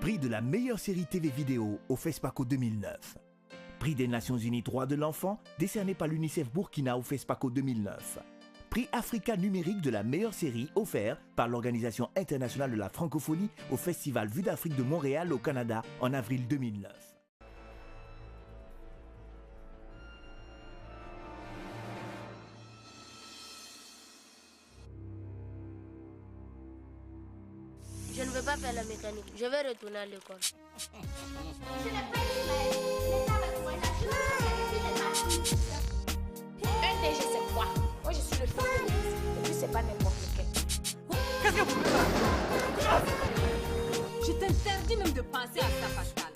Prix de la meilleure série TV vidéo au FESPACO 2009. Prix des Nations Unies droits de l'enfant décerné par l'UNICEF Burkina au FESPACO 2009. Prix Africa numérique de la meilleure série offert par l'Organisation internationale de la francophonie au Festival Vue d'Afrique de Montréal au Canada en avril 2009. Je ne veux pas faire la mécanique, je vais retourner à l'école. Je n'ai pas Ismaël. L'État va trouver la chose. Un DG, c'est quoi? Moi, je suis le fils de ministre. Et puis, c'est pas n'importe lequel. Qu'est-ce que vous faites là? Je t'interdis même de penser à ça, Pascal.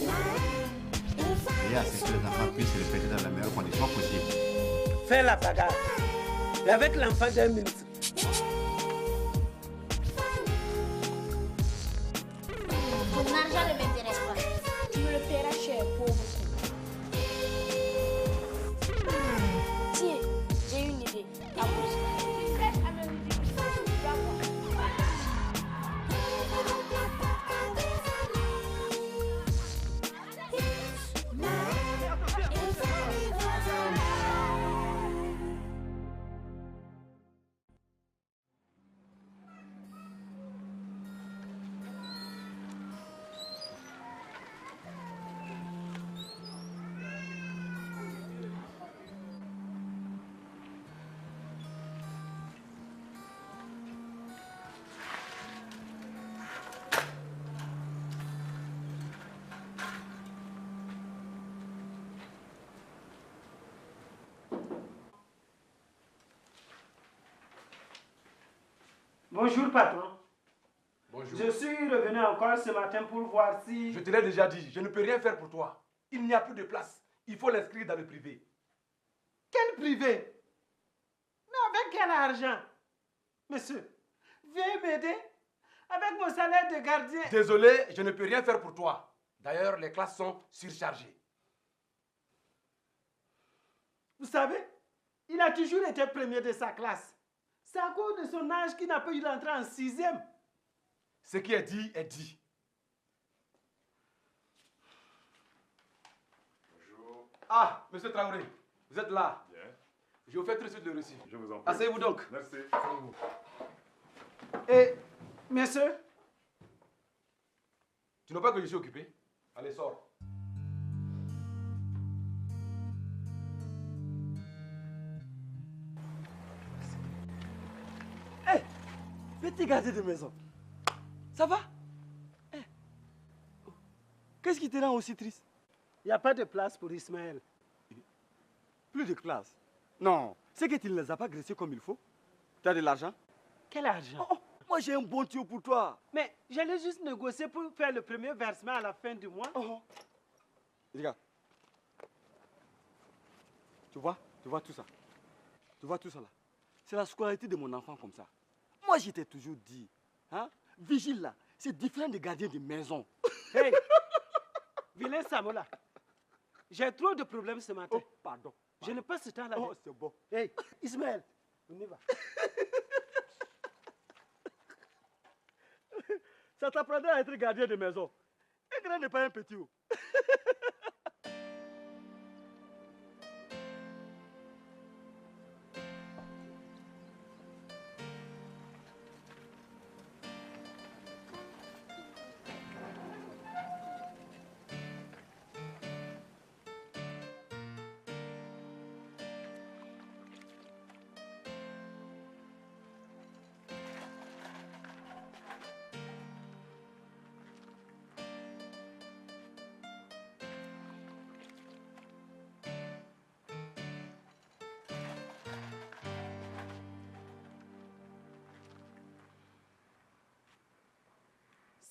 Et à ce que les enfants puissent se répéter dans la meilleure condition possible. Fais la bagarre. Et avec l'enfant d'un ministre. Ton argent ne m'intéresse pas. Tu me le paieras cher, pauvre. Tiens, j'ai une idée. À vous. Bonjour patron. Bonjour. Je suis revenu encore ce matin pour voir si... Je te l'ai déjà dit, je ne peux rien faire pour toi. Il n'y a plus de place. Il faut l'inscrire dans le privé. Quel privé? Mais avec quel argent? Monsieur, veuillez m'aider avec mon salaire de gardien. Désolé, je ne peux rien faire pour toi. D'ailleurs, les classes sont surchargées. Vous savez, il a toujours été premier de sa classe. C'est à cause de son âge qu'il n'a pas eu l'entrée en 6e. Ce qui est dit est dit. Bonjour. Ah, monsieur Traoré, vous êtes là. Bien. Je vous fais tout de suite le reçu. Je vous en prie. Asseyez-vous donc. Merci. Asseyez-vous. Et, monsieur, Tu n'as pas que je suis occupé? Allez, sors. hé, petit gardien de maison, ça va? Hé. Qu'est-ce qui te rend aussi triste? Il n'y a pas de place pour Ismaël. Plus de place? Non, c'est que tu ne les as pas graissés comme il faut. Tu as de l'argent? Quel argent? Moi j'ai un bon tuyau pour toi. Mais j'allais juste négocier pour faire le premier versement à la fin du mois. Regarde. Tu vois tout ça? Tu vois tout ça là? C'est la scolarité de mon enfant comme ça. Moi je t'ai toujours dit, hein? Vigile là, c'est différent de gardien de maison. Hey! Vilain Samola, j'ai trop de problèmes ce matin. Pardon. Je n'ai pas ce temps là. C'est bon. Hey, Ismaël, on y va. Ça t'apprendra à être gardien de maison. Un grand n'est pas un petit.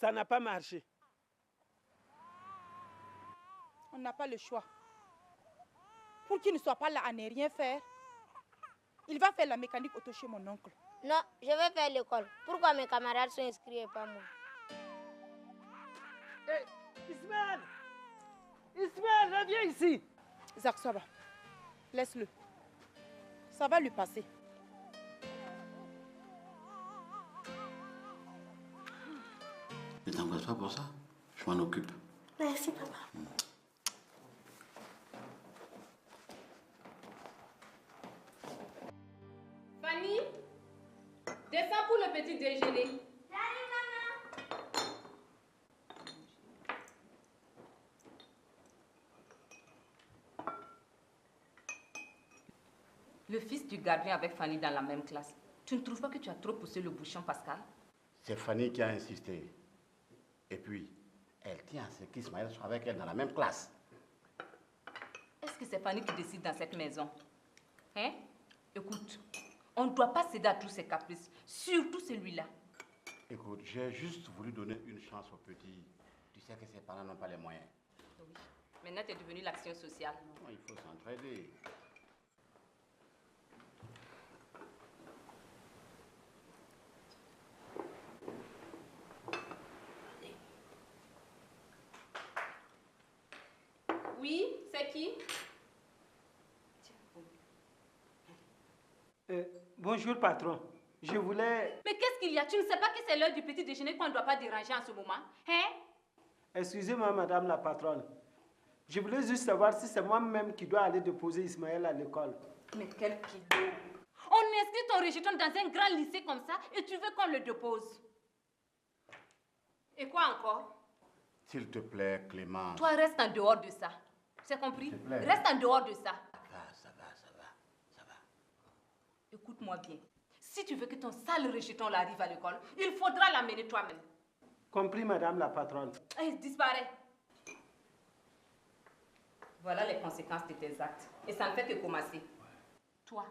Ça n'a pas marché. On n'a pas le choix. Pour qu'il ne soit pas là à ne rien faire, il va faire la mécanique auto chez mon oncle. Non, je vais faire l'école. Pourquoi mes camarades sont inscrits et pas moi? Hey, Ismaël! Ismaël, reviens ici! Zach, ça va. Laisse-le. Ça va lui passer. Ne t'angoisse pas pour ça. Je m'en occupe. Merci, papa. Fanny, descends pour le petit déjeuner. J'arrive, maman. Le fils du gardien avec Fanny dans la même classe. Tu ne trouves pas que tu as trop poussé le bouchon, Pascal? C'est Fanny qui a insisté. Et puis, elle tient à ce qu'Ismaël soit avec elle dans la même classe. Est-ce que c'est Fanny qui décide dans cette maison? Hein? Écoute, on ne doit pas céder à tous ces caprices, surtout celui-là. Écoute, j'ai juste voulu donner une chance au petit. Tu sais que ses parents n'ont pas les moyens. Oui. Maintenant, tu es devenu l'action sociale. Non, il faut s'entraider. Oui, c'est qui? Bonjour, patron. Je voulais... Mais qu'est-ce qu'il y a? Tu ne sais pas que c'est l'heure du petit déjeuner qu'on ne doit pas déranger en ce moment? Hein? Excusez-moi, madame la patronne. Je voulais juste savoir si c'est moi-même qui dois aller déposer Ismaël à l'école. Mais quel kilo! On inscrit ton rejeton dans un grand lycée comme ça et tu veux qu'on le dépose? Et quoi encore? S'il te plaît, Clément. Toi, reste en dehors de ça. C'est compris? S'il te plaît. Reste en dehors de ça. Ça va. Écoute-moi bien. Si tu veux que ton sale rejeton là arrive à l'école, il faudra l'amener toi-même. Compris, madame la patronne. Et il disparaît. Voilà les conséquences de tes actes. Et ça ne fait que commencer. Toi,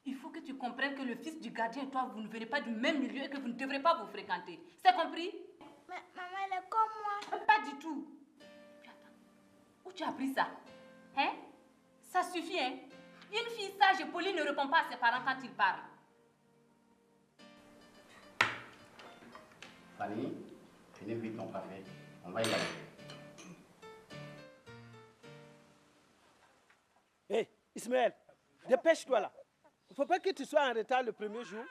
il faut que tu comprennes que le fils du gardien et toi, vous ne venez pas du même milieu et que vous ne devrez pas vous fréquenter. C'est compris? Mais maman, elle est comme moi. Pas du tout. Puis attends, où tu as appris ça? Hein? Ça suffit, hein? Une fille sage et polie ne répond pas à ses parents quand ils parlent. Fanny, finis vite ton café. On va y aller. Hé, Ismaël, dépêche-toi là. Il ne faut pas que tu sois en retard le premier jour.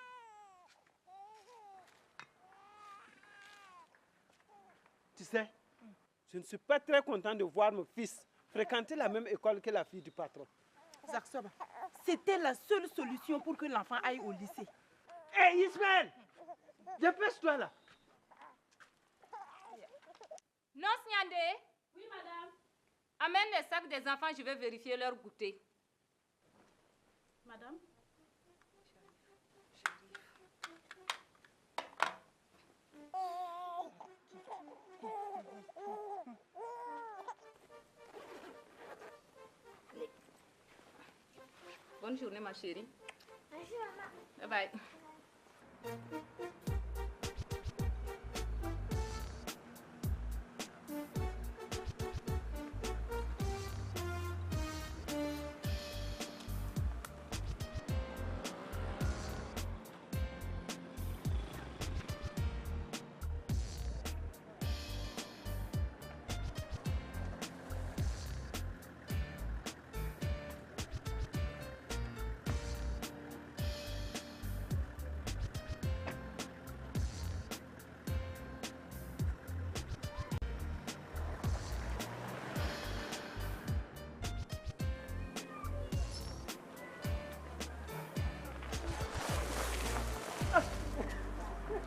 Tu sais, je ne suis pas très content de voir mon fils fréquenter la même école que la fille du patron. Zaksoba, c'était la seule solution pour que l'enfant aille au lycée. Hé, Ismaël, dépêche-toi là. Non, Signandé? Oui, madame. Amène les sacs des enfants, je vais vérifier leur goûter. Madame? Bonne journée, ma chérie. Merci, maman. Bye bye.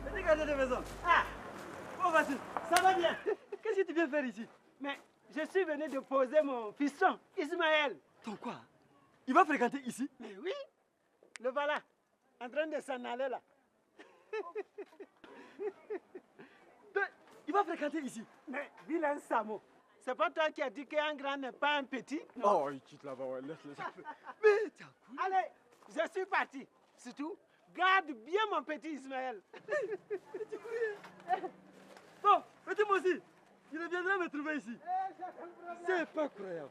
Petit gardien de maison. Ah, oh vas-y, ça va bien. Qu'est-ce que tu viens faire ici? Mais je suis venu déposer mon fiston, Ismaël. Ton quoi? Il va fréquenter ici? Mais oui, le voilà, en train de s'en aller là. Il va fréquenter ici? Mais vilain Samo, c'est pas toi qui as dit qu'un grand n'est pas un petit? Oh, il quitte là-bas, ouais, laisse-le. Mais t'as cool. Allez, je suis parti. C'est tout. Garde bien mon petit Ismaël. Bon, petit moi aussi. Il viendra me trouver ici. C'est pas croyable.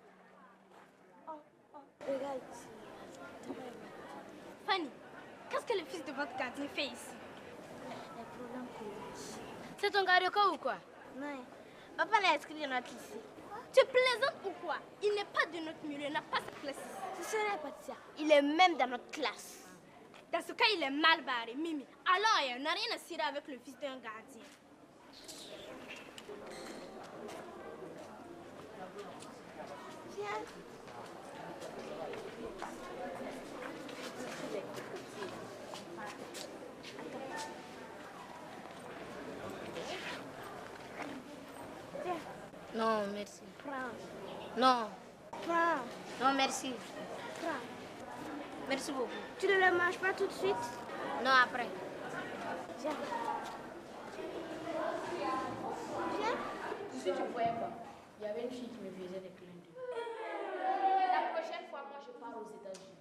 Regarde ici. Fanny, qu'est-ce que le fils de votre gardien fait ici? Les problèmes politiques. C'est ton gars de quoi ou quoi? Non, papa l'a inscrit dans notre lycée. Tu plaisantes ou quoi? Il n'est pas de notre milieu, il n'a pas sa classe ici. Ce serait Patricia. Il est même dans notre classe. Dans ce cas, il est mal barré, Mimi. Alors, il n'a rien à cirer avec le fils d'un gardien. Non, merci. Prends. Non. Prends. Non, merci. Prends. Merci beaucoup. Tu ne le manges pas tout de suite? Non, après. Viens. Viens. Si tu voyais pas, il y avait une fille qui me faisait des clins d'œil. La prochaine fois, moi, je pars aux États-Unis.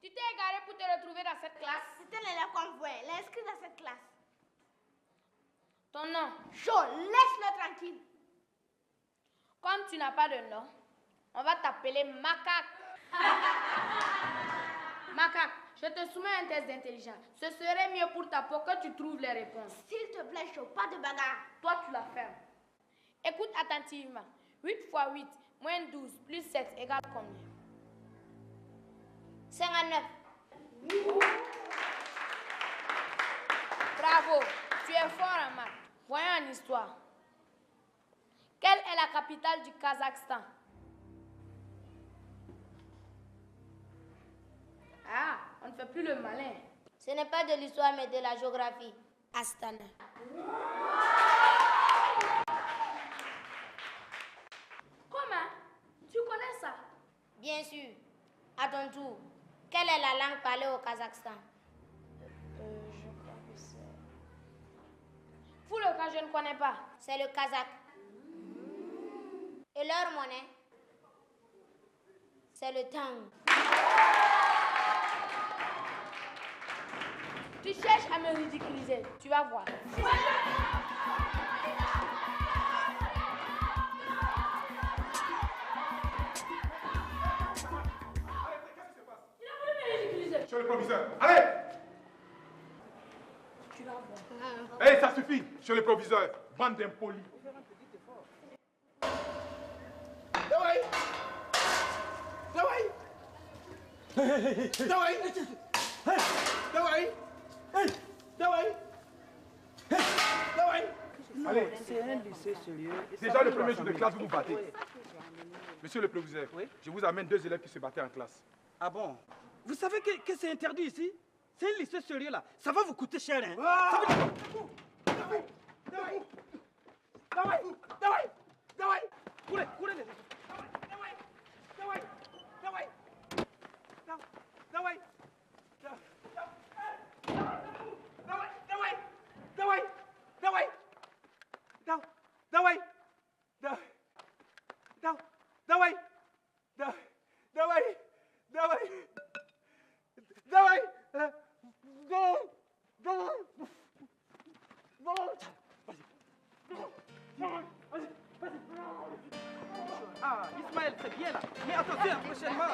Tu t'es égaré pour te retrouver dans cette classe? C'était l'élève qu'on voit. L'inscrit dans cette classe. Ton nom? Chaud, laisse-le tranquille. Comme tu n'as pas de nom, on va t'appeler Macaque. Macaque, je te soumets un test d'intelligence. Ce serait mieux pour ta peau que tu trouves les réponses. S'il te plaît, Chaud, pas de bagarre. Toi, tu la fermes. Écoute attentivement. 8 fois 8 moins 12 plus 7 égale combien? 59. Bravo, tu es fort en maths. Voyons en histoire. Quelle est la capitale du Kazakhstan? Ah, on ne fait plus le malin. Ce n'est pas de l'histoire, mais de la géographie. Astana. Comment? Tu connais ça? Bien sûr. À ton tour, quelle est la langue parlée au Kazakhstan? Je crois que c'est... Pour le cas, je ne connais pas. C'est le kazakh. Et leur monnaie? C'est le tang. Tu cherches à me ridiculiser, tu vas voir. Monsieur le proviseur, allez! Tu vas voir. Hé, ça suffit, monsieur le proviseur, bande d'impolis. Dawai! Dawai! Dawai! Dawai! Dawai! Dawai! Allez. C'est un lycée sérieux. Déjà le premier jour de classe, vous vous battez. Monsieur le proviseur, je vous amène 2 élèves qui se battaient en classe. Ah bon? Vous savez que c'est interdit ici? C'est un lycée sérieux là. Ça va vous coûter cher, hein? Ça veut dire... Dawai! Dawai! Dawai! Dawai! Dawai! Courez, courez les autres. Dawai! Dawai! Dawai! Dawai! Dawai! Dawai! Dawai! Dawai! Dawai! Dawai! Dawai! Dawai! Ah, Ismaël, c'est bien là. Mais attention, prochainement.